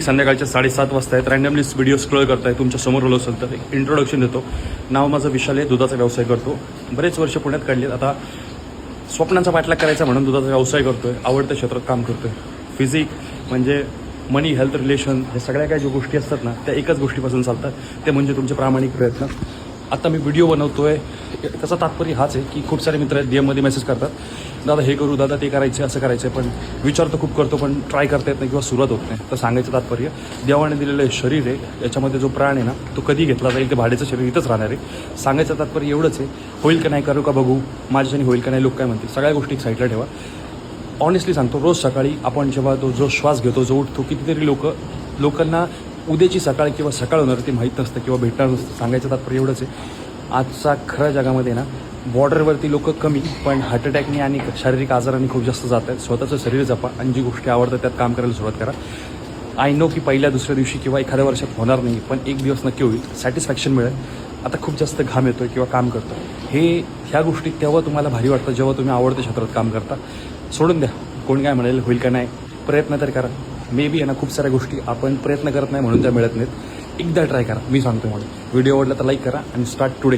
संध्याकाळच्या 7:30 वाजता आहेत. रँडमली व्हिडिओ स्क्रॉल करताय, तुमच्या समोर आलो असेल तर एक इंट्रोडक्शन देतो. नाव माझं विशाल आहे, दुधाचा व्यवसाय करतो. बरेच वर्ष पुण्यात काढलेत. आता स्वप्नांचा पाठलाग करायचा म्हणून दुधाचा व्यवसाय करतोय. आवडत्या क्षेत्रात काम करतोय. फिजिक म्हणजे मनी, हेल्थ, रिलेशन हे सगळ्या काही ज्या गोष्टी असतात ना, त्या एकाच गोष्टीपासून चालतात, ते म्हणजे तुमचे प्रामाणिक प्रयत्न. आता मी व्हिडिओ बनवतोय त्याचा तात्पर्य हाच आहे की खूप सारे मित्र आहेत डीएममध्ये मेसेज करतात, दादा हे करू, दादा ते करायचं, असं करायचं आहे, पण विचार तर खूप करतो पण ट्राय करता येत नाही किंवा सुरुवात होत नाही. तर सांगायचं तात्पर्य, देवाने दिलेलं हे शरीर आहे, याच्यामध्ये जो प्राण आहे ना तो कधी घेतला जाईल, ते भाड्याचं शरीर इथंच राहणार आहे. सांगायचं तात्पर्य एवढंच आहे, होईल का नाही, करू का बघू, माझ्याच्याने होईल का नाही, लोक काय म्हणतील, सगळ्या गोष्टी एक साईडला ठेवा. ऑनेस्टली सांगतो, रोज सकाळी आपण जेव्हा जो श्वास घेतो, जो उठतो, कितीतरी लोकांना उद्याची सकाळ किंवा सकाळ होणार ते माहीत नसतं किंवा भेटणार नसतं. सांगायचं तात्पर्य एवढंच आहे, आजचा खऱ्या जगामध्ये ना बॉर्डरवरती लोक कमी, पण हार्ट अटॅकने आणि शारीरिक आजारांनी खूप जास्त जात आहेत. स्वतःचं शरीर जपा आणि जी गोष्टी आवडतात त्यात काम करायला सुरुवात करा. आय नो की पहिल्या दुसऱ्या दिवशी किंवा एखाद्या वर्षात होणार नाही, पण एक दिवस नक्की होईल, सॅटिस्फॅक्शन मिळेल. आता खूप जास्त घाम येतो आहे किंवा काम करतो, ह्या गोष्टी तेव्हा तुम्हाला भारी वाटतं जेव्हा तुम्ही आवडत्या क्षेत्रात काम करता. सोडून द्या कोण काय म्हणेल, होईल का नाही, प्रयत्न तर करा. मे बी आहे ना, खूप साऱ्या गोष्टी आपण प्रयत्न करत नाही म्हणून त्या मिळत नाहीत. एकदा ट्राय करा, मी सांगतो. म्हणून व्हिडिओ आवडला तर लाईक करा आणि स्टार्ट टुडे.